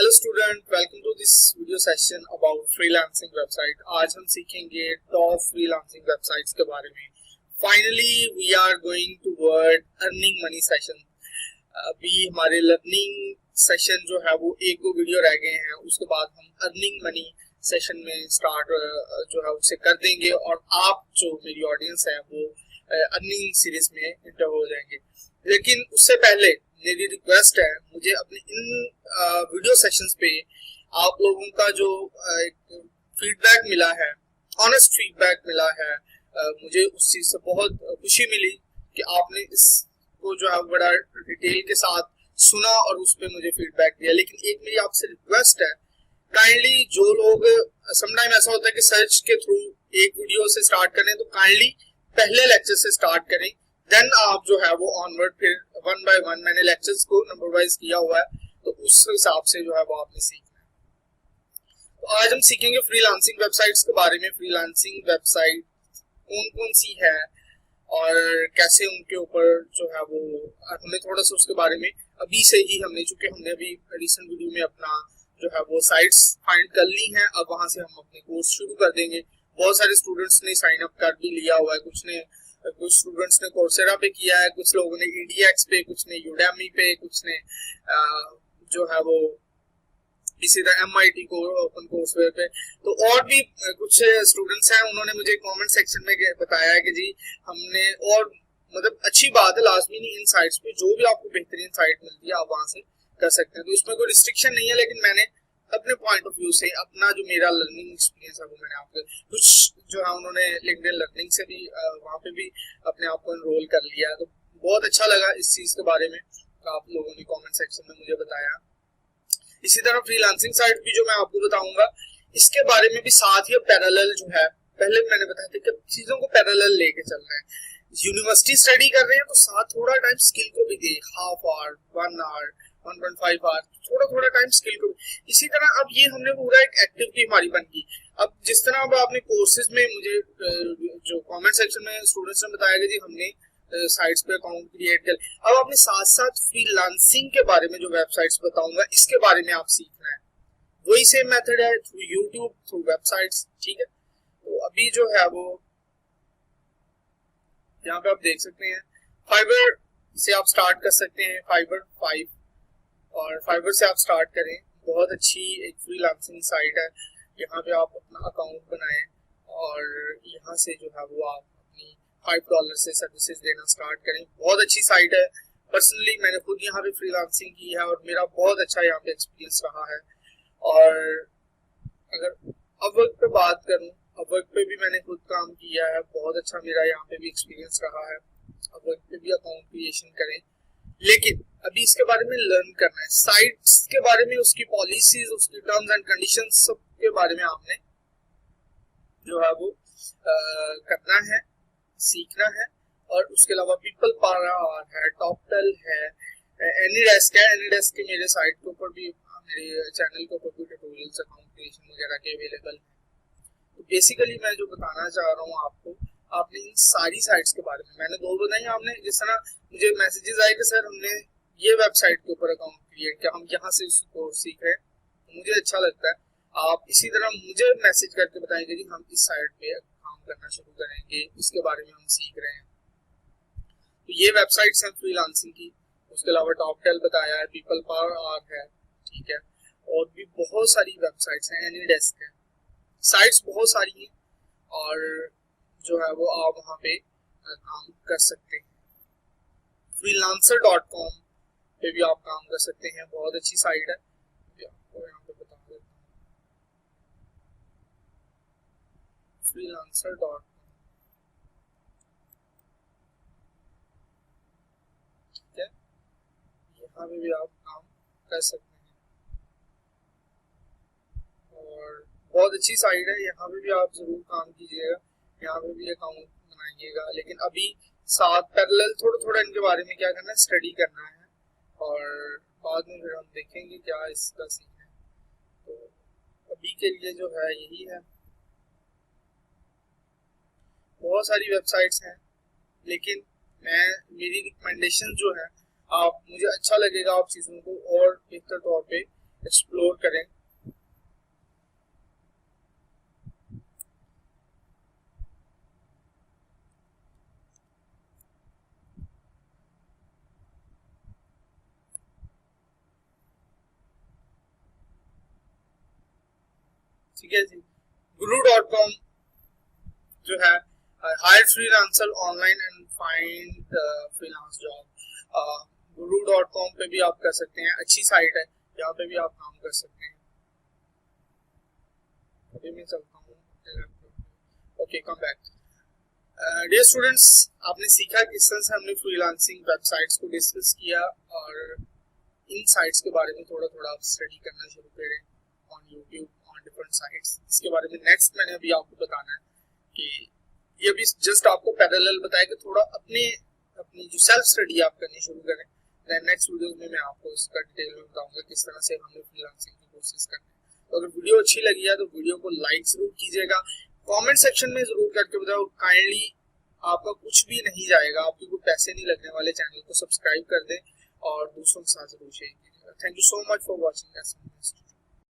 Hello student, welcome to this video session about freelancing website. आज हम सीखेंगे top freelancing websites के बारे में। Finally we are going to word earning money session. अभी हमारे लर्निंग सेशन जो है वो एक दो वीडियो रह गए हैं, उसके बाद हम अर्निंग मनी सेशन में स्टार्ट जो है उससे कर देंगे और आप जो मेरी ऑडियंस है वो अर्निंग सीरीज में इंटर हो जाएंगे। लेकिन उससे पहले मेरी रिक्वेस्ट है, मुझे अपने इन वीडियो सेशंस पे आप लोगों का जो फीडबैक मिला है, ऑनेस्ट फीडबैक मिला है, मुझे उस चीज से बहुत खुशी मिली कि आपने इसको जो है बड़ा डिटेल के साथ सुना और उस पर मुझे फीडबैक दिया। लेकिन एक मेरी आपसे रिक्वेस्ट है, काइंडली जो लोग समटाइम ऐसा होता है कि सर्च के थ्रू एक वीडियो से स्टार्ट करें, तो काइंडली पहले लेक्चर से स्टार्ट करें, देन आप जो है वो ऑनवर्ड फिर वन बाय वन, मैंने लेक्चर्स को नंबर वाइज किया हुआ है, तो उस हिसाब से जो है वो आपने सीखना है। तो आज हम सीखेंगे फ्रीलांसिंग वेबसाइट्स के बारे में। फ्रीलांसिंग वेबसाइट कौन कौन सी है और कैसे उनके ऊपर जो है वो हमें थोड़ा सा उसके बारे में अभी से ही हमने अभी रिसेंट वीडियो में अपना जो है वो साइट्स फाइंड कर ली हैं। अब वहां से हम अपने कोर्स शुरू कर देंगे। बहुत सारे स्टूडेंट्स ने साइन अप कर भी लिया हुआ है, कुछ स्टूडेंट्स ने कोर्सेरा पे किया है, कुछ लोगों ने EDX पे, कुछ ने यूडेमी पे, कुछ ने जो है वो इसी तरह MIT को ओपन कोर्सवेयर पे। तो और भी कुछ स्टूडेंट्स हैं, उन्होंने मुझे कमेंट सेक्शन में बताया है कि जी हमने, और मतलब अच्छी बात है, लाजमी नहीं इन साइट्स पे जो भी आपको बेहतरीन साइट मिलती है आप वहां से कर सकते हैं। तो इसमें कोई रिस्ट्रिक्शन नहीं है, लेकिन मैंने अपने पॉइंट ऑफ व्यू से अपना जो मेरा लर्निंग एक्सपीरियंस है वो मैंने आपको कुछ जो है उन्होंने लिंक्डइन लर्निंग से भी वहाँ पे भी अपने आप को एनरोल कर लिया है। तो बहुत अच्छा लगा इस चीज के बारे में, तो आप लोगों ने कमेंट सेक्शन में मुझे बताया। इसी तरह फ्रीलांसिंग साइट भी जो मैं आपको बताऊंगा, इसके बारे में भी साथ ही पैरेलल जो है, पहले मैंने बताया था कि चीजों को पैरेलल लेके चलना है। यूनिवर्सिटी स्टडी कर रहे हैं तो साथ थोड़ा टाइम स्किल को भी दे, हाफ आवर, 1 आवर, 1.5 आवर, थोड़ा थोड़ा टाइम स्किल को। इसी तरह अब ये हमने पूरा एक एक्टिविटी हमारी बन गई। अब जिस तरह अब आपने कोर्सेज में मुझे जो कमेंट सेक्शन में स्टूडेंट्स ने बताया कि जी हमने साइट्स पे अकाउंट क्रिएट कर, अब आपने साथ साथ फ्रीलांसिंग के बारे में जो वेबसाइट्स बताऊंगा इसके बारे में आप सीखना है। वही सेम मेथड है, थ्रू यूट्यूब, थ्रू वेबसाइट्स, ठीक है। तो अभी जो है वो यहाँ पे आप देख सकते हैं, फाइबर से आप स्टार्ट कर सकते हैं, फाइबर 5, और फाइबर से आप स्टार्ट करें। बहुत अच्छी एक फ्रीलांसिंग साइट है। यहाँ पे आप अपना अकाउंट बनाएं और यहाँ से जो है वो आप अपनी $5 से सर्विसेज देना स्टार्ट करें। बहुत अच्छी साइट है। पर्सनली मैंने खुद यहाँ पे फ्रीलांसिंग की है और मेरा बहुत अच्छा यहाँ पे एक्सपीरियंस रहा है। और अगर अपवर्क पे बात करूँ, अपवर्क पे भी मैंने खुद काम किया है, बहुत अच्छा मेरा यहाँ पे भी एक्सपीरियंस रहा है। अपवर्क पे भी अकाउंट क्रिएशन करें, लेकिन अभी इसके बारे में लर्न करना है। साइट्स के बारे में, उसकी पॉलिसीज, उसकी टर्म्स एंड कंडीशंस, सब के बारे में आपने जो है वो करना है, सीखना है। और उसके अलावा पीपल पावर है, टॉपटेल है, एनीडेस्क है। एनीडेस्क के मेरे साइट के ऊपर भी, मेरे चैनल के ऊपर भी ट्यूटोरियल्स, अकाउंट क्रिएशन वगैरह के अवेलेबल है। तो बेसिकली मैं जो बताना चाह रहा हूँ आपको, आपने इन सारी साइट्स के बारे में, मैंने दो बताई आपने, जिस तरह मुझे मैसेजेस आए कि सर हमने ये वेबसाइट के ऊपर अकाउंट क्रिएट किया, हम यहाँ से इसको सीख रहे हैं, तो मुझे अच्छा लगता है। आप इसी तरह मुझे मैसेज करके बताएंगे कि हम इस साइट पे काम करना शुरू करेंगे, इसके बारे में हम सीख रहे हैं। तो ये वेबसाइट्स हैं फ्रीलांसिंग की। उसके अलावा टॉपटेल बताया है, पीपल पावर है, ठीक है, और भी बहुत सारी वेबसाइट्स हैं, एनीडेस्क है, साइट्स बहुत सारी हैं और जो है वो आप वहाँ पे काम कर सकते हैं। freelancer.com पे भी आप काम कर सकते हैं, बहुत अच्छी साइट है। आपको यहाँ पे बता देता हूँ, freelancer.com, ठीक है, यहाँ पे भी आप काम कर सकते हैं और बहुत अच्छी साइट है। यहाँ पे भी आप जरूर काम कीजिएगा, यहाँ पे भी अकाउंट बनाइएगा। लेकिन अभी साथ पैरेलल थोड़ा थोड़ा इनके बारे में क्या करना है, स्टडी करना है, और बाद में फिर हम देखेंगे क्या इसका सीन है। तो अभी के लिए जो है यही है। बहुत सारी वेबसाइट्स हैं, लेकिन मेरी रिकमेंडेशन जो है, आप, मुझे अच्छा लगेगा आप चीज़ों को और बेहतर तौर पे एक्सप्लोर करें। ठीक है जी, guru.com जो है hire freelancer online and find freelance job. guru.com पे भी आप कर सकते हैं, अच्छी साइट है, यहाँ पे भी आप काम कर सकते हैं। अभी मैं चलता हूँ। Okay, come back. Dear students, आपने सीखा किस तरह से हमने फ्रीलांसिंग वेबसाइट्स को डिस्कस किया और इन साइट्स के बारे में थोड़ा थोड़ा आप स्टडी करना शुरू करें on YouTube, on different sites. इसके बारे में नेक्स्ट मैंने अभी आपको बताना है कि ये भी जस्ट आपको पैरेलल बताया कि थोड़ा अपनी जो सेल्फ स्टडी आप करनी शुरू करें। देन नेक्स्ट वीडियोस में मैं आपको इसका डिटेल में बताऊंगा किस तरह से हमें फ्रीलांसिंग की कोशिश करनी है। तो अगर वीडियो अच्छी लगी है तो वीडियो को लाइक जरूर कीजिएगा, कमेंट सेक्शन में जरूर करके बताओ। काइंडली आपका कुछ भी नहीं जाएगा, आपके कोई पैसे नहीं लगने वाले। चैनल को सब्सक्राइब कर दें और दूसरों के साथ जरूर शेयर कीजिएगा। Thank you so much for watching.